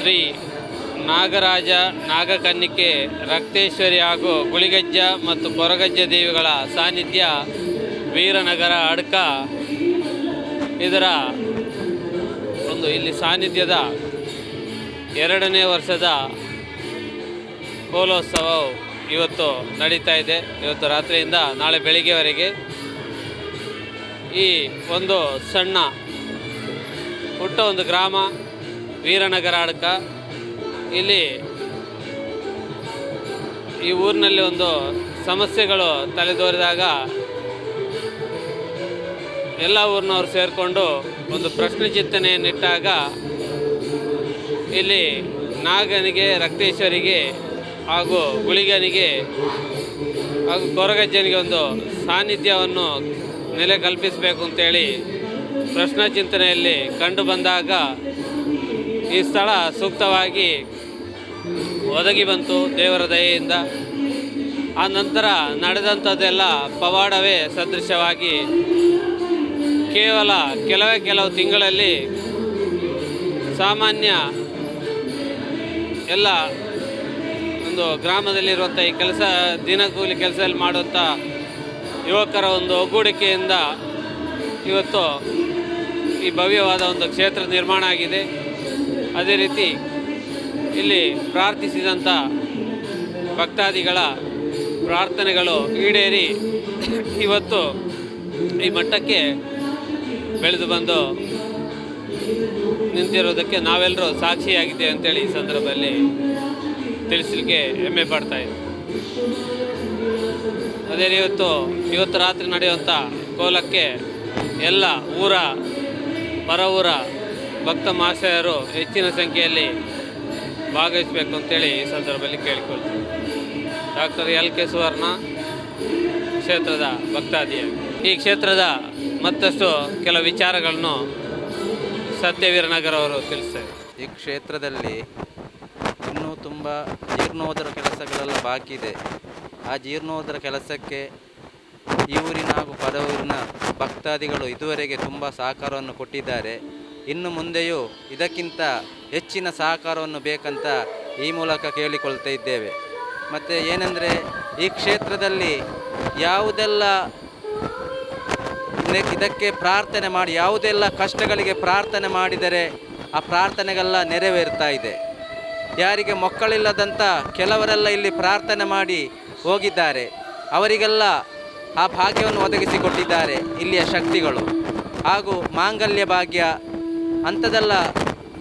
ಶ್ರೀ ನಾಗರಾಜ ನಾಗಕನ್ನಿಕೆ ರಕ್ತೇಶ್ವರಿ ಹಾಗೂ ಗುಳಿಗಜ್ಜ ಮತ್ತು ಕೊರಗಜ್ಜ ದೇವಿಗಳ ಸಾನ್ನಿಧ್ಯ ವೀರನಗರ ಅಡ್ಕ ಇದರ ಒಂದು ಇಲ್ಲಿ ಸಾನ್ನಿಧ್ಯದ 2ನೇ ವರ್ಷದ ಕೋಲೋತ್ಸವವು ಇವತ್ತು ನಡೀತಾ ಇದೆ. ಇವತ್ತು ರಾತ್ರಿಯಿಂದ ನಾಳೆ ಬೆಳಿಗ್ಗೆವರೆಗೆ ಈ ಒಂದು ಸಣ್ಣ ಪುಟ್ಟ ಒಂದು ಗ್ರಾಮ ವೀರನಗರ ಅಡ್ಕ, ಇಲ್ಲಿ ಈ ಊರಿನಲ್ಲಿ ಒಂದು ಸಮಸ್ಯೆಗಳು ತಲೆದೋರಿದಾಗ ಎಲ್ಲ ಊರಿನವರು ಸೇರಿಕೊಂಡು ಒಂದು ಪ್ರಶ್ನೆ ಚಿಂತನೆಯನ್ನಿಟ್ಟಾಗ ಇಲ್ಲಿ ನಾಗನಿಗೆ, ರಕ್ತೇಶ್ವರಿಗೆ ಹಾಗೂ ಗುಳಿಗನಿಗೆ ಹಾಗೂ ಕೊರಗಜ್ಜನಿಗೆ ಒಂದು ಸಾನ್ನಿಧ್ಯವನ್ನು ನೆಲೆ ಕಲ್ಪಿಸಬೇಕು ಅಂತೇಳಿ ಪ್ರಶ್ನಾ ಚಿಂತನೆಯಲ್ಲಿ ಕಂಡು ಬಂದಾಗ ಈ ಸ್ಥಳ ಸೂಕ್ತವಾಗಿ ಒದಗಿ ಬಂತು ದೇವರ ದಯೆಯಿಂದ. ಆ ನಂತರ ನಡೆದಂಥದ್ದೆಲ್ಲ ಪವಾಡವೇ ಸದೃಶವಾಗಿ ಕೇವಲ ಕೆಲವು ತಿಂಗಳಲ್ಲಿ ಸಾಮಾನ್ಯ ಎಲ್ಲ ಒಂದು ಗ್ರಾಮದಲ್ಲಿರುವಂಥ ಈ ಕೆಲಸ ದಿನಗೂಲಿ ಕೆಲಸದಲ್ಲಿ ಮಾಡುವಂಥ ಯುವಕರ ಒಂದು ಒಗ್ಗೂಡಿಕೆಯಿಂದ ಇವತ್ತು ಈ ಭವ್ಯವಾದ ಒಂದು ಕ್ಷೇತ್ರ ನಿರ್ಮಾಣ ಆಗಿದೆ. ಅದೇ ರೀತಿ ಇಲ್ಲಿ ಪ್ರಾರ್ಥಿಸಿದಂಥ ಭಕ್ತಾದಿಗಳ ಪ್ರಾರ್ಥನೆಗಳು ಈಡೇರಿ ಇವತ್ತು ಈ ಮಟ್ಟಕ್ಕೆ ಬೆಳೆದು ಬಂದು ನಿಂತಿರೋದಕ್ಕೆ ನಾವೆಲ್ಲರೂ ಸಾಕ್ಷಿಯಾಗಿದ್ದೇವೆ ಅಂತೇಳಿ ಈ ಸಂದರ್ಭದಲ್ಲಿ ತಿಳಿಸಲಿಕ್ಕೆ ಹೆಮ್ಮೆ ಪಡ್ತಾ ಇದ್ದೀವಿ. ಅದೇ ಇವತ್ತು ರಾತ್ರಿ ನಡೆಯುವಂಥ ಕೋಲಕ್ಕೆ ಎಲ್ಲ ಪರ ಊರ ಭಕ್ತ ಮಹಾಶಯರು ಹೆಚ್ಚಿನ ಸಂಖ್ಯೆಯಲ್ಲಿ ಭಾಗವಹಿಸಬೇಕು ಅಂತೇಳಿ ಈ ಸಂದರ್ಭದಲ್ಲಿ ಕೇಳಿಕೊಳ್ತೀವಿ. ಡಾಕ್ಟರ್ LK ಸುವರ್ಣ, ಕ್ಷೇತ್ರದ ಭಕ್ತಾದಿಯಾಗಿ ಈ ಕ್ಷೇತ್ರದ ಮತ್ತಷ್ಟು ಕೆಲವು ವಿಚಾರಗಳನ್ನು ಸತ್ಯವೀರನಗರ ಅವರು ತಿಳಿಸ್ತಾರೆ. ಈ ಕ್ಷೇತ್ರದಲ್ಲಿ ಇನ್ನೂ ತುಂಬ ಜೀರ್ಣೋದ್ಧಾರ ಕೆಲಸಗಳೆಲ್ಲ ಬಾಕಿ ಇದೆ. ಆ ಜೀರ್ಣೋದ್ಧಾರ ಕೆಲಸಕ್ಕೆ ಈ ಊರಿನ ಹಾಗೂ ಪರ ಊರಿನ ಭಕ್ತಾದಿಗಳು ಇದುವರೆಗೆ ತುಂಬ ಸಹಕಾರವನ್ನು ಕೊಟ್ಟಿದ್ದಾರೆ. ಇನ್ನು ಮುಂದೆಯೂ ಇದಕ್ಕಿಂತ ಹೆಚ್ಚಿನ ಸಹಕಾರವನ್ನು ಬೇಕಂತ ಈ ಮೂಲಕ ಕೇಳಿಕೊಳ್ತಾ ಇದ್ದೇವೆ. ಮತ್ತು ಏನೆಂದರೆ ಈ ಕ್ಷೇತ್ರದಲ್ಲಿ ಯಾವುದೆಲ್ಲ ಇದಕ್ಕೆ ಪ್ರಾರ್ಥನೆ ಮಾಡಿ, ಯಾವುದೆಲ್ಲ ಕಷ್ಟಗಳಿಗೆ ಪ್ರಾರ್ಥನೆ ಮಾಡಿದರೆ ಆ ಪ್ರಾರ್ಥನೆಗೆಲ್ಲ ನೆರವೇರ್ತಾ ಇದೆ. ಯಾರಿಗೆ ಮಕ್ಕಳಿಲ್ಲದಂಥ ಕೆಲವರೆಲ್ಲ ಇಲ್ಲಿ ಪ್ರಾರ್ಥನೆ ಮಾಡಿ ಹೋಗಿದ್ದಾರೆ, ಅವರಿಗೆಲ್ಲ ಆ ಭಾಗ್ಯವನ್ನು ಒದಗಿಸಿಕೊಟ್ಟಿದ್ದಾರೆ ಇಲ್ಲಿಯ ಶಕ್ತಿಗಳು. ಹಾಗೂ ಮಾಂಗಲ್ಯ ಭಾಗ್ಯ ಅಂಥದ್ದೆಲ್ಲ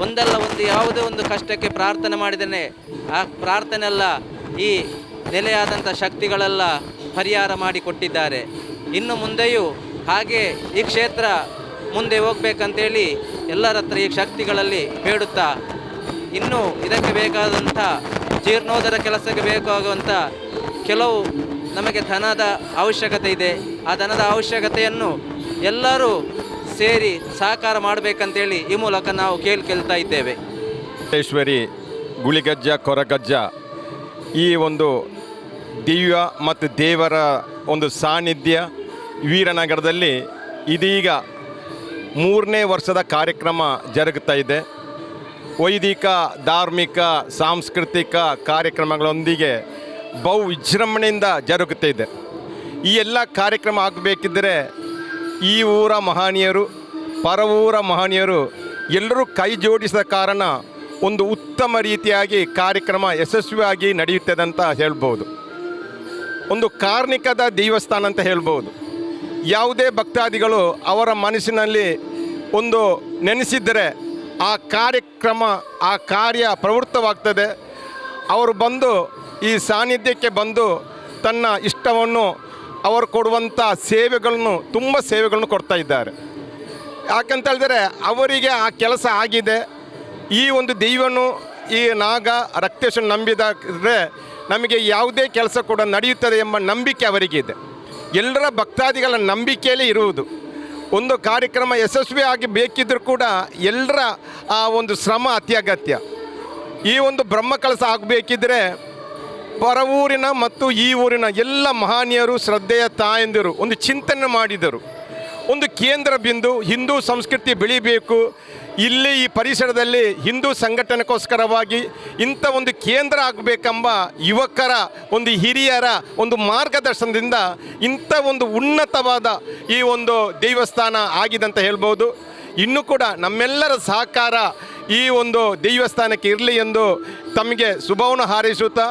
ಒಂದಲ್ಲ ಒಂದು ಯಾವುದೇ ಒಂದು ಕಷ್ಟಕ್ಕೆ ಪ್ರಾರ್ಥನೆ ಮಾಡಿದರೆ ಆ ಪ್ರಾರ್ಥನೆಲ್ಲ ಈ ನೆಲೆಯಾದಂಥ ಶಕ್ತಿಗಳೆಲ್ಲ ಪರಿಹಾರ ಮಾಡಿಕೊಟ್ಟಿದ್ದಾರೆ. ಇನ್ನು ಮುಂದೆಯೂ ಹಾಗೆ ಈ ಕ್ಷೇತ್ರ ಮುಂದೆ ಹೋಗ್ಬೇಕಂತೇಳಿ ಎಲ್ಲರ ಹತ್ರ ಈ ಶಕ್ತಿಗಳಲ್ಲಿ ಬೇಡುತ್ತಾ, ಇನ್ನೂ ಇದಕ್ಕೆ ಬೇಕಾದಂಥ ಜೀರ್ಣೋದ್ಧಾರ ಕೆಲಸಕ್ಕೆ ಬೇಕಾಗುವಂಥ ಕೆಲವು ನಮಗೆ ಧನದ ಅವಶ್ಯಕತೆ ಇದೆ. ಆ ಧನದ ಅವಶ್ಯಕತೆಯನ್ನು ಎಲ್ಲರೂ ಸೇರಿ ಸಹಕಾರ ಮಾಡಬೇಕಂತೇಳಿ ಈ ಮೂಲಕ ನಾವು ಕೇಳ್ತಾ ಇದ್ದೇವೆ. ಈಶ್ವರಿ, ಗುಳಿಗಜ್ಜ, ಕೊರಗಜ್ಜ ಈ ಒಂದು ದಿವ್ಯ ಮತ್ತು ದೇವರ ಒಂದು ಸಾನ್ನಿಧ್ಯ ವೀರನಗರದಲ್ಲಿ ಇದೀಗ 3ನೇ ವರ್ಷದ ಕಾರ್ಯಕ್ರಮ ಜರುಗುತ್ತಾ ಇದೆ. ವೈದಿಕ, ಧಾರ್ಮಿಕ, ಸಾಂಸ್ಕೃತಿಕ ಕಾರ್ಯಕ್ರಮಗಳೊಂದಿಗೆ ಬಹು ವಿಜೃಂಭಣೆಯಿಂದ ಜರುಗುತ್ತಾ ಇದೆ. ಈ ಎಲ್ಲ ಕಾರ್ಯಕ್ರಮ ಆಗಬೇಕಿದ್ದರೆ ಈ ಊರ ಮಹನೀಯರು, ಪರ ಊರ ಮಹನೀಯರು ಎಲ್ಲರೂ ಕೈ ಜೋಡಿಸಿದ ಕಾರಣ ಒಂದು ಉತ್ತಮ ರೀತಿಯಾಗಿ ಕಾರ್ಯಕ್ರಮ ಯಶಸ್ವಿಯಾಗಿ ನಡೆಯುತ್ತದೆ ಅಂತ ಹೇಳ್ಬೋದು. ಒಂದು ಕಾರ್ಣಿಕದ ದೇವಸ್ಥಾನ ಅಂತ ಹೇಳ್ಬೋದು. ಯಾವುದೇ ಭಕ್ತಾದಿಗಳು ಅವರ ಮನಸ್ಸಿನಲ್ಲಿ ಒಂದು ನೆನೆಸಿದರೆ ಆ ಕಾರ್ಯಕ್ರಮ, ಆ ಕಾರ್ಯ ಪ್ರವೃತ್ತವಾಗ್ತದೆ. ಅವರು ಬಂದು ಈ ಸಾನ್ನಿಧ್ಯಕ್ಕೆ ಬಂದು ತನ್ನ ಇಷ್ಟವನ್ನು ಅವರು ಕೊಡುವಂಥ ತುಂಬ ಸೇವೆಗಳನ್ನು ಕೊಡ್ತಾ ಇದ್ದಾರೆ. ಯಾಕಂತ ಹೇಳಿದರೆ ಅವರಿಗೆ ಆ ಕೆಲಸ ಆಗಿದೆ. ಈ ಒಂದು ದೈವನು, ಈ ನಾಗ ರಕ್ತೇಶ್ವರ ನಂಬಿದರೆ ನಮಗೆ ಯಾವುದೇ ಕೆಲಸ ಕೂಡ ನಡೆಯುತ್ತದೆ ಎಂಬ ನಂಬಿಕೆ ಅವರಿಗಿದೆ. ಎಲ್ಲರ ಭಕ್ತಾದಿಗಳ ನಂಬಿಕೆಯಲ್ಲೇ ಇರುವುದು. ಒಂದು ಕಾರ್ಯಕ್ರಮ ಯಶಸ್ವಿಯಾಗಿ ಬೇಕಿದ್ದರೂ ಕೂಡ ಎಲ್ಲರ ಆ ಒಂದು ಶ್ರಮ ಅತ್ಯಗತ್ಯ. ಈ ಒಂದು ಬ್ರಹ್ಮಕಲಶ ಆಗಬೇಕಿದ್ರೆ ಪರ ಊರಿನ ಮತ್ತು ಈ ಊರಿನ ಎಲ್ಲ ಮಹನೀಯರು, ಶ್ರದ್ಧೆಯ ತಾಯಂದಿರು ಒಂದು ಚಿಂತನೆ ಮಾಡಿದರು. ಒಂದು ಕೇಂದ್ರ ಬಿಂದು, ಹಿಂದೂ ಸಂಸ್ಕೃತಿ ಬೆಳಿಬೇಕು, ಇಲ್ಲಿ ಈ ಪರಿಸರದಲ್ಲಿ ಹಿಂದೂ ಸಂಘಟನೆಗೋಸ್ಕರವಾಗಿ ಇಂಥ ಒಂದು ಕೇಂದ್ರ ಆಗಬೇಕೆಂಬ ಯುವಕರ ಒಂದು ಹಿರಿಯರ ಒಂದು ಮಾರ್ಗದರ್ಶನದಿಂದ ಇಂಥ ಒಂದು ಉನ್ನತವಾದ ಈ ಒಂದು ದೇವಸ್ಥಾನ ಆಗಿದೆ ಅಂತ ಹೇಳ್ಬೋದು. ಇನ್ನೂ ಕೂಡ ನಮ್ಮೆಲ್ಲರ ಸಹಕಾರ ಈ ಒಂದು ದೇವಸ್ಥಾನಕ್ಕೆ ಇರಲಿ ಎಂದು ತಮಗೆ ಶುಭವನ್ನು ಹಾರೈಸುತ್ತಾ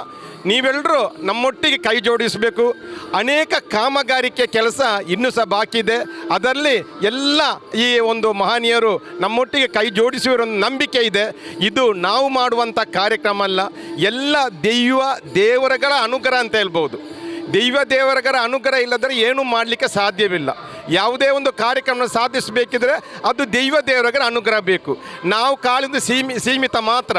ನೀವೆಲ್ಲರೂ ನಮ್ಮೊಟ್ಟಿಗೆ ಕೈ ಜೋಡಿಸಬೇಕು. ಅನೇಕ ಕಾಮಗಾರಿಕೆ ಕೆಲಸ ಇನ್ನೂ ಸಹ ಬಾಕಿ ಇದೆ. ಅದರಲ್ಲಿ ಎಲ್ಲ ಈ ಒಂದು ಮಹನೀಯರು ನಮ್ಮೊಟ್ಟಿಗೆ ಕೈ ಜೋಡಿಸುವ ಒಂದು ನಂಬಿಕೆ ಇದೆ. ಇದು ನಾವು ಮಾಡುವಂಥ ಕಾರ್ಯಕ್ರಮ ಅಲ್ಲ, ಎಲ್ಲ ದೇವರುಗಳ ಅನುಗ್ರಹ ಅಂತ ಹೇಳ್ಬೋದು. ದೇವರುಗಳ ಅನುಗ್ರಹ ಇಲ್ಲದ್ರೆ ಏನೂ ಮಾಡಲಿಕ್ಕೆ ಸಾಧ್ಯವಿಲ್ಲ. ಯಾವುದೇ ಒಂದು ಕಾರ್ಯಕ್ರಮ ಸಾಧಿಸಬೇಕಿದ್ರೆ ಅದು ದೇವರುಗಳ ಅನುಗ್ರಹ ಬೇಕು. ನಾವು ಕಾಲಿಂದ ಸೀಮಿತ ಮಾತ್ರ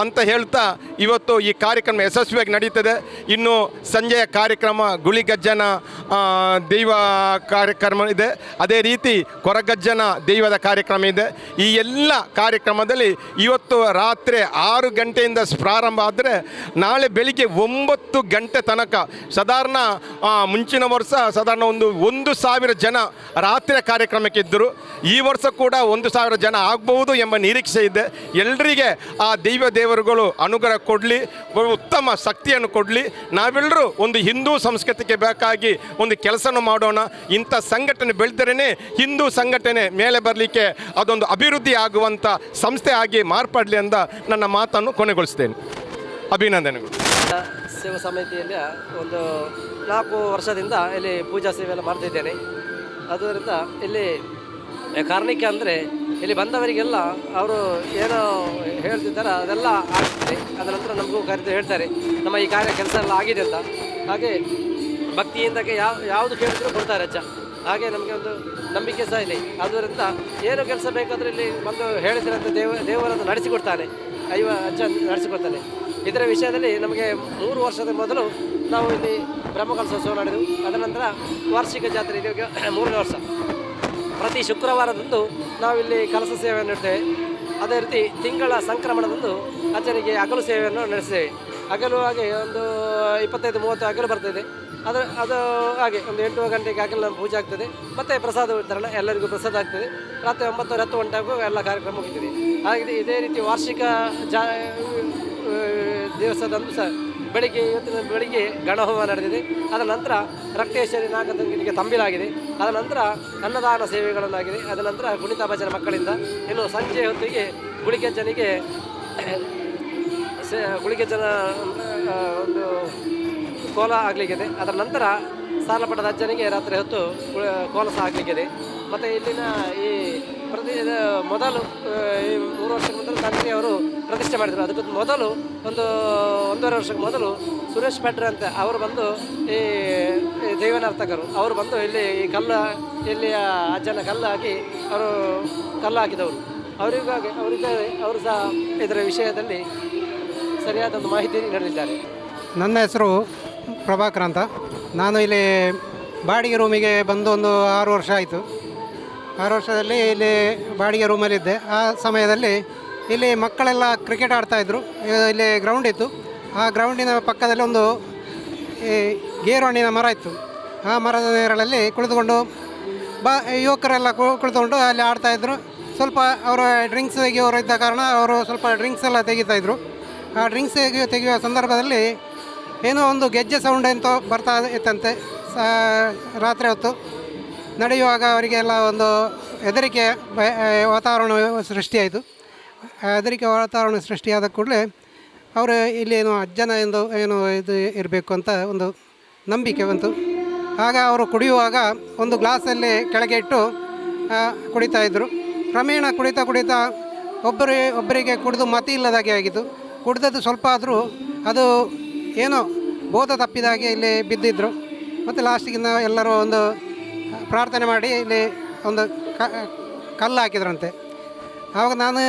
ಅಂತ ಹೇಳ್ತಾ ಇವತ್ತು ಈ ಕಾರ್ಯಕ್ರಮ ಯಶಸ್ವಿಯಾಗಿ ನಡೀತದೆ. ಇನ್ನು ಸಂಜೆಯ ಕಾರ್ಯಕ್ರಮ ಗುಳಿಗಜ್ಜನ ದೈವ ಕಾರ್ಯಕ್ರಮ ಇದೆ, ಅದೇ ರೀತಿ ಕೊರಗಜ್ಜನ ದೈವದ ಕಾರ್ಯಕ್ರಮ ಇದೆ. ಈ ಎಲ್ಲ ಕಾರ್ಯಕ್ರಮದಲ್ಲಿ ಇವತ್ತು ರಾತ್ರಿ 6 ಗಂಟೆಯಿಂದ ಪ್ರಾರಂಭ ಆದರೆ ನಾಳೆ ಬೆಳಿಗ್ಗೆ 9 ಗಂಟೆ ತನಕ ಸಾಧಾರಣ ಮುಂಚಿನ ವರ್ಷ ಸಾಧಾರಣ 1,000 ಜನ ರಾತ್ರಿಯ ಕಾರ್ಯಕ್ರಮಕ್ಕೆ ಇದ್ದರು. ಈ ವರ್ಷ ಕೂಡ 1,000 ಜನ ಆಗ್ಬೋದು ಎಂಬ ನಿರೀಕ್ಷೆ ಇದೆ. ಎಲ್ಲರಿಗೆ ಆ ದೇವರುಗಳು ಅನುಗ್ರಹ ಕೊಡಲಿ, ಉತ್ತಮ ಶಕ್ತಿಯನ್ನು ಕೊಡಲಿ. ನಾವೆಲ್ಲರೂ ಒಂದು ಹಿಂದೂ ಸಂಸ್ಕೃತಿಗೆ ಬೇಕಾಗಿ ಒಂದು ಕೆಲಸನ ಮಾಡೋಣ. ಇಂಥ ಸಂಘಟನೆ ಬೆಳೆದರೇ ಹಿಂದೂ ಸಂಘಟನೆ ಮೇಲೆ ಬರಲಿಕ್ಕೆ ಅದೊಂದು ಅಭಿವೃದ್ಧಿ ಆಗುವಂಥ ಸಂಸ್ಥೆ ಆಗಿ ಮಾರ್ಪಡಲಿ ಅಂತ ನನ್ನ ಮಾತನ್ನು ಕೊನೆಗೊಳಿಸ್ತೇನೆ. ಅಭಿನಂದನೆಗಳು. ಸೇವಾ ಸಮಿತಿಯಲ್ಲಿ ಒಂದು 4 ವರ್ಷದಿಂದ ಇಲ್ಲಿ ಪೂಜಾ ಸೇವೆ ಎಲ್ಲ ಮಾಡ್ತಿದ್ದೇನೆ. ಅದರಿಂದ ಇಲ್ಲಿ ಕಾರಣಕ್ಕೆ ಅಂದರೆ ಇಲ್ಲಿ ಬಂದವರಿಗೆಲ್ಲ ಅವರು ಏನೋ ಹೇಳ್ತಿದ್ದಾರೆ ಅದೆಲ್ಲ ಆಗ್ತದೆ. ಅದರ ನಂತರ ನಮಗೂ ಕರೆದು ಹೇಳ್ತಾರೆ ನಮ್ಮ ಈ ಕೆಲಸ ಎಲ್ಲ ಆಗಿದೆ ಅಂತ. ಹಾಗೆ ಭಕ್ತಿಯಿಂದಕ್ಕೆ ಯಾವುದು ಕೇಳಿದ್ರು ಕೊಡ್ತಾರೆ ಅಜ್ಜ. ಹಾಗೆ ನಮಗೆ ಒಂದು ನಂಬಿಕೆ ಸಹ ಇದೆ. ಆದ್ದರಿಂದ ಏನು ಕೆಲಸ ಬೇಕಾದರೂ ಇಲ್ಲಿ ಬಂದು ಹೇಳಿದ್ರಂತ ದೇವರನ್ನು ನಡೆಸಿಕೊಡ್ತಾನೆ, ಅಜ್ಜ ನಡೆಸಿಕೊಡ್ತಾನೆ. ಇದರ ವಿಷಯದಲ್ಲಿ ನಮಗೆ 3 ವರ್ಷದ ಮೊದಲು ನಾವು ಇಲ್ಲಿ ಬ್ರಹ್ಮಕಲಶೋತ್ಸವ ನಡೆದು ಅದರ ನಂತರ ವಾರ್ಷಿಕ ಜಾತ್ರೆ ಇದೆ, 3ನೇ ವರ್ಷ. ಪ್ರತಿ ಶುಕ್ರವಾರದಂದು ನಾವಿಲ್ಲಿ ಕಲಶ ಸೇವೆಯನ್ನು ಇಡ್ತೇವೆ. ಅದೇ ರೀತಿ ತಿಂಗಳ ಸಂಕ್ರಮಣದಂದು ಅಜ್ಜನಿಗೆ ಹಗಲು ಸೇವೆಯನ್ನು ನಡೆಸ್ತೇವೆ. ಹಗಲು ಹಾಗೆ ಒಂದು 25-30 ಹಗಲು ಬರ್ತದೆ. ಅದು ಹಾಗೆ ಒಂದು 8 ಗಂಟೆಗೆ ಹಗಲು ಪೂಜೆ ಆಗ್ತದೆ. ಮತ್ತು ಪ್ರಸಾದ ವಿತರಣೆ ಎಲ್ಲರಿಗೂ ಪ್ರಸಾದ ಆಗ್ತದೆ. ರಾತ್ರಿ 9-10 ಗಂಟೆಗೂ ಎಲ್ಲ ಕಾರ್ಯಕ್ರಮ ಮುಗಿತದೆ. ಹಾಗೆ ಇದೇ ರೀತಿ ವಾರ್ಷಿಕ ದಿವಸದಂದು ಸಹ ಇವತ್ತಿನ ಬೆಳಿಗ್ಗೆ ಗಣಹೋಮ ನಡೆದಿದೆ. ಅದರ ನಂತರ ರಕ್ತೇಶ್ವರಿ ನಾಗದಂಗನಿಗೆ ತಂಬಿಲಾಗಿದೆ. ಅದರ ನಂತರ ಅನ್ನದಾನ ಸೇವೆಗಳನ್ನಾಗಿದೆ. ಅದರ ನಂತರ ಕುಣಿತ ಭಜನೆ ಮಕ್ಕಳಿಂದ. ಇನ್ನು ಸಂಜೆ ಹೊತ್ತಿಗೆ ಗುಳಿಗೆಜ್ಜನಿಗೆ ಗುಳಿಗೆಜ್ಜನ ಒಂದು ಕೋಲ ಆಗಲಿಕ್ಕಿದೆ. ಅದರ ನಂತರ ಸಾಲಪಟ್ಟದ ಅಜ್ಜನಿಗೆ ರಾತ್ರಿ ಹೊತ್ತು ಕೋಲ ಸಹ ಆಗಲಿಕ್ಕಿದೆ. ಮತ್ತು ಇಲ್ಲಿನ ಈ ಮೊದಲು ಈ 3 ವರ್ಷದ ಮೊದಲು ತಂದೆಯವರು ಪ್ರತಿಷ್ಠೆ ಮಾಡಿದರು. ಅದಕ್ಕೆ ಮೊದಲು 1.5 ವರ್ಷಕ್ಕೆ ಮೊದಲು ಸುರೇಶ್ ಭಟ್ರೆ ಅಂತ ಅವರು ಬಂದು ಈ ದೈವನರ್ತಕರು ಅವರು ಬಂದು ಇಲ್ಲಿ ಈ ಇಲ್ಲಿಯ ಅಜ್ಜನ ಕಲ್ಲು ಹಾಕಿ ಅವರು ಕಲ್ಲು ಹಾಕಿದವರು. ಅವರಿದ್ದಾರೆ. ಅವರು ಸಹ ಇದರ ವಿಷಯದಲ್ಲಿ ಸರಿಯಾದ ಒಂದು ಮಾಹಿತಿ ನೀಡಲಿದ್ದಾರೆ. ನನ್ನ ಹೆಸರು ಪ್ರಭಾಕರ್ ಅಂತ. ನಾನು ಇಲ್ಲಿ ಬಾಡಿಗೆ ರೂಮಿಗೆ ಬಂದು ಒಂದು 6 ವರ್ಷ ಆಯಿತು. 6 ವರ್ಷದಲ್ಲಿ ಇಲ್ಲಿ ಬಾಡಿಗೆ ರೂಮಲ್ಲಿದ್ದೆ. ಆ ಸಮಯದಲ್ಲಿ ಇಲ್ಲಿ ಮಕ್ಕಳೆಲ್ಲ ಕ್ರಿಕೆಟ್ ಆಡ್ತಾಯಿದ್ರು. ಇಲ್ಲಿ ಗ್ರೌಂಡ್ ಇತ್ತು. ಆ ಗ್ರೌಂಡಿನ ಪಕ್ಕದಲ್ಲಿ ಒಂದು ಈ ಗೇರು ಹಣ್ಣಿನ ಮರ ಇತ್ತು. ಆ ಮರದ ನೆರಳಲ್ಲಿ ಕುಳಿತುಕೊಂಡು ಯುವಕರೆಲ್ಲ ಕುಳಿತುಕೊಂಡು ಅಲ್ಲಿ ಆಡ್ತಾಯಿದ್ರು. ಸ್ವಲ್ಪ ಅವರು ಡ್ರಿಂಕ್ಸ್ ತೆಗೆಯೋರು ಇದ್ದ ಕಾರಣ ಅವರು ಸ್ವಲ್ಪ ಡ್ರಿಂಕ್ಸ್ ಎಲ್ಲ ತೆಗಿತಾಯಿದ್ರು. ಆ ಡ್ರಿಂಕ್ಸ್ ತೆಗೆಯುವ ಸಂದರ್ಭದಲ್ಲಿ ಏನೋ ಒಂದು ಗೆಜ್ಜೆ ಸೌಂಡ್ ಎಂತೋ ಬರ್ತಾ ಇತ್ತಂತೆ. ರಾತ್ರಿ ಹೊತ್ತು ನಡೆಯುವಾಗ ಅವರಿಗೆಲ್ಲ ಒಂದು ಹೆದರಿಕೆ ವಾತಾವರಣ ಸೃಷ್ಟಿಯಾಯಿತು. ಹೆದರಿಕೆ ವಾತಾವರಣ ಸೃಷ್ಟಿಯಾದ ಕೂಡಲೇ ಅವರು ಇಲ್ಲೇನು ಅಜ್ಜನ ಏನು ಇದು ಇರಬೇಕು ಅಂತ ಒಂದು ನಂಬಿಕೆ ಬಂತು. ಆಗ ಅವರು ಕುಡಿಯುವಾಗ ಒಂದು ಗ್ಲಾಸಲ್ಲಿ ಕೆಳಗೆ ಇಟ್ಟು ಕುಡಿತಾಯಿದ್ರು. ಕ್ರಮೇಣ ಕುಡಿತಾ ಒಬ್ಬರಿಗೆ ಕುಡಿದು ಮತಿ ಇಲ್ಲದಾಗೆ ಆಗಿತ್ತು. ಕುಡಿದದ್ದು ಸ್ವಲ್ಪ ಆದರೂ ಅದು ಏನೋ ಬೋಧ ತಪ್ಪಿದಾಗೆ ಇಲ್ಲಿ ಬಿದ್ದಿದ್ದರು. ಮತ್ತು ಲಾಸ್ಟಿಗಿಂದ ಎಲ್ಲರೂ ಒಂದು ಪ್ರಾರ್ಥನೆ ಮಾಡಿ ಇಲ್ಲಿ ಒಂದು ಕಲ್ಲು ಹಾಕಿದ್ರಂತೆ. ಆವಾಗ ನಾನು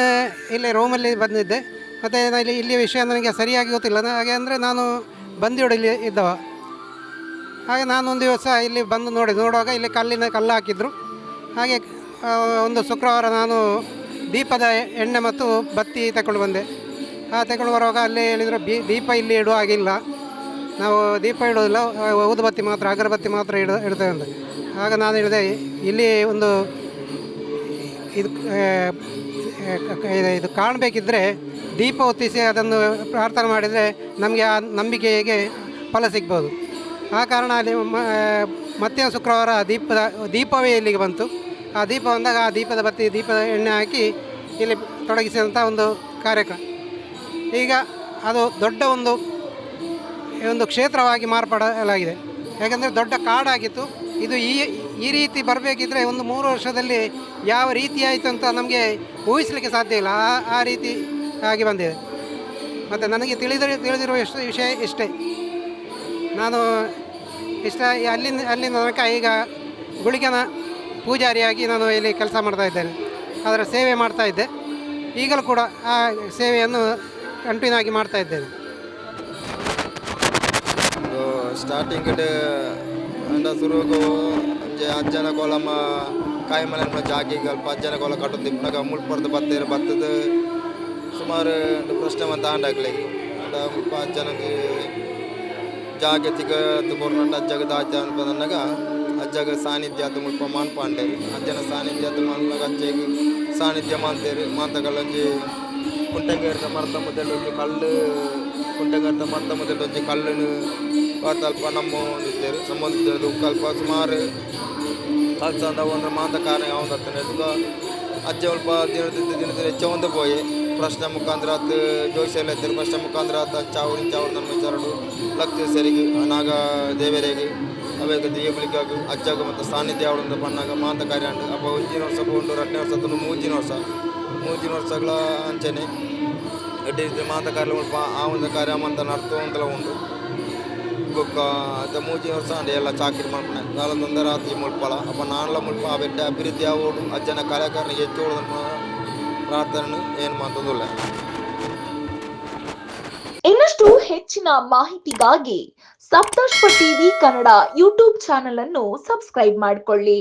ಇಲ್ಲಿ ರೂಮಲ್ಲಿ ಬಂದಿದ್ದೆ. ಮತ್ತು ಇಲ್ಲಿ ವಿಷಯ ನನಗೆ ಸರಿಯಾಗಿ ಗೊತ್ತಿಲ್ಲ. ಹಾಗೆ ಅಂದರೆ ನಾನು ಬಂದಿಯೋಡಲ್ಲಿ ಇದ್ದವ. ಹಾಗೆ ನಾನೊಂದು ದಿವಸ ಇಲ್ಲಿ ಬಂದು ನೋಡುವಾಗ ಇಲ್ಲಿ ಕಲ್ಲು ಹಾಕಿದ್ರು. ಹಾಗೆ ಒಂದು ಶುಕ್ರವಾರ ನಾನು ದೀಪದ ಎಣ್ಣೆ ಮತ್ತು ಬತ್ತಿ ತಗೊಂಡು ಬಂದೆ. ತಗೊಂಡು ಬರುವಾಗ ಅಲ್ಲಿ ಹೇಳಿದರು ದೀಪ ಇಲ್ಲಿ ಇಡುವ ಹಾಗಿಲ್ಲ, ನಾವು ದೀಪ ಇಡೋದಿಲ್ಲ, ಊದುಬತ್ತಿ ಮಾತ್ರ ಅಗರಬತ್ತಿ ಮಾತ್ರ ಇಡ್ತೇವೆ ಅಂತ. ಆಗ ನಾನು ಹೇಳಿದೆ ಇಲ್ಲಿ ಒಂದು ಇದು ಇದು ಕಾಣಬೇಕಿದ್ರೆ ದೀಪ ಹೊತ್ತಿಸಿ ಅದನ್ನು ಪ್ರಾರ್ಥನೆ ಮಾಡಿದರೆ ನಮಗೆ ಆ ನಂಬಿಕೆಗೆ ಫಲ ಸಿಗ್ಬೋದು. ಆ ಕಾರಣ ಅಲ್ಲಿ ಮಧ್ಯಾಹ್ನ ಶುಕ್ರವಾರ ದೀಪವೇ ಇಲ್ಲಿಗೆ ಬಂತು. ಆ ದೀಪ ಬಂದಾಗ ಆ ದೀಪದ ಬತ್ತಿ ದೀಪದ ಎಣ್ಣೆ ಹಾಕಿ ಇಲ್ಲಿ ತೊಡಗಿಸಿದಂಥ ಒಂದು ಕಾರ್ಯಕ್ರಮ. ಈಗ ಅದು ದೊಡ್ಡ ಒಂದು ಕ್ಷೇತ್ರವಾಗಿ ಮಾರ್ಪಡಲಾಗಿದೆ. ಯಾಕಂದರೆ ದೊಡ್ಡ ಕಾಡಾಗಿತ್ತು. ಇದು ಈ ರೀತಿ ಬರಬೇಕಿದ್ರೆ ಒಂದು 3 ವರ್ಷದಲ್ಲಿ ಯಾವ ರೀತಿ ಆಯಿತು ಅಂತ ನಮಗೆ ಊಹಿಸಲಿಕ್ಕೆ ಸಾಧ್ಯ ಇಲ್ಲ. ಆ ರೀತಿ ಆಗಿ ಬಂದಿದೆ. ಮತ್ತು ನನಗೆ ತಿಳಿದಿರುವ ವಿಷಯ ಇಷ್ಟೇ. ನಾನು ಅಲ್ಲಿಂದ ತನಕ ಈಗ ಗುಳಿಗನ ಪೂಜಾರಿಯಾಗಿ ನಾನು ಇಲ್ಲಿ ಕೆಲಸ ಮಾಡ್ತಾಯಿದ್ದೇನೆ. ಅದರ ಸೇವೆ ಮಾಡ್ತಾಯಿದ್ದೆ. ಈಗಲೂ ಕೂಡ ಆ ಸೇವೆಯನ್ನು ಕಂಟಿನ್ಯೂ ಆಗಿ ಮಾಡ್ತಾಯಿದ್ದೇನೆ. ಸ್ಟಾರ್ಟಿಂಗ್ ಅಂಡ ಶುರುಗು ಅಜ್ಜನ ಕೋಲಮ್ಮ ಕಾಯಿ ಮನೆ ಜಾಗಿ ಸ್ವಲ್ಪ ಅಜ್ಜನ ಕೋಲ ಕಟ್ಟುತ್ತಿಪ್ಪಾಗ ಮುಳ್ಪಡ್ದು ಬತ್ತದ ಸುಮಾರು ಪ್ರಶ್ನೆ ಅಂತ ಆಂಡಾಗ್ಲಿ ಅಂಡ ಮುಲ್ಪ ಅಜ್ಜನಿಗೆ ಜಾಗೆ ತಿಗತ್ತು ಕೊರ್ನಂಡ ಅಜ್ಜಗ ದಾಚ ಅನ್ಪದನ್ನಾಗ ಅಜ್ಜಗ ಸಾನ್ನಿಧ್ಯ ಅದು ಮುಲ್ಪ ಮಾನ್ಪಾಂಡೇರಿ ಅಜ್ಜನ ಸಾನ್ನಿಧ್ಯ ಅದು ಮಾನ್ಪಾಗ ಅಜ್ಜಗೆ ಸಾನ್ನಿಧ್ಯ ಮಾಂತೇರಿ ಮಾತಗಳಂಜಿ ಕುಂಟೆಗೇರ್ದ ಮರದ ಮೊದಲು ಒಂಜಿ ಕಲ್ಲು ಕುಂಟೆಗೇರ್ದ ಮರದ ಮೊದಲು ಒಂಜಿ ಕಲ್ಲನ್ನು ಸ್ವಲ್ಪ ನಮ್ಮೊಂದಿದ್ದೇವೆ ನಮ್ಮೊಂದಿದ್ದೇವೆ ಉಕ್ಕಲ್ಪ ಸುಮಾರು ಕಲ್ಸಂದ ಒಂದು ಮಾಂತ ಕಾರಣ ಯಾವ್ದು ಎದುಕ ಅಜ್ಜ ಸ್ವಲ್ಪ ದಿನ ಹೆಚ್ಚು ಒಂದು ಪೋಯಿ ಪ್ರಶ್ನೆ ಮುಖಾಂತರ ಅದು ಜೋಶಿಯಲ್ಲಿ ಎತ್ತಿರು ಪ್ರಶ್ನೆ ಮುಖಾಂತರ ಅದು ಚಾವ್ರು ನಮ್ಮ ವಿಚಾರಡು ಲಕ್ಷ್ಯ ಸರಿಗೆ ನಾಗ ದೇವರಿಗೆ ಅವೇಗ ದೀಯಬಲಿಕಾಗ ಅಜ್ಜಾಗ ಮತ್ತು ಸಾನ್ನಿಧ್ಯ ಅವಳೊಂದು ಬಣ್ಣಾಗ ಮಾಂತ ಕಾರ್ಯ ಉಂಟು ಅಪ್ಪ 1 ವರ್ಷ ಉಂಟು 2 ವರ್ಷ 3 ವರ್ಷಗಳ ಅಂಚನೆ ಎಡ್ಡಿ ಮಾಂತ ಕಾರ್ಯ ಉಳ್ಪ ಆ ಒಂದು ಕಾರ್ಯ ಮಂತ ನಡ್ತು ಅಂತೆಲ್ಲ ಉಂಟು ಗೊಕ್ಕ ಅದು 3 ವರ್ಷ ಅಂಡೆ ಎಲ್ಲ ಚಾಕಿರಿ ಮಾಡ್ಕೊಂಡೆ ಕಾಲದೊಂದ ರಾತ್ರಿ ಮುಳ್ಪಳ ಅಪ್ಪ ನಾನೆಲ್ಲ ಮುಳ್ಪ ಆ ಬೆಟ್ಟ ಅಭಿವೃದ್ಧಿ ಆಗೋಡು ಅಜ್ಜನ ಕಾರ್ಯಕಾರಣ ಹೆಚ್ಚು ಪ್ರಾರ್ಥನೆ ಏನು ಮಾತಂದಿಲ್ಲ. ಇನ್ನಷ್ಟು ಹೆಚ್ಚಿನ ಮಾಹಿತಿಗಾಗಿ ಸಪ್ತರ್ಷಿ ಟಿವಿ ಕನ್ನಡ ಯೂಟ್ಯೂಬ್ ಚಾನೆಲ್ ಅನ್ನು ಸಬ್ಸ್ಕ್ರೈಬ್ ಮಾಡಿಕೊಳ್ಳಿ.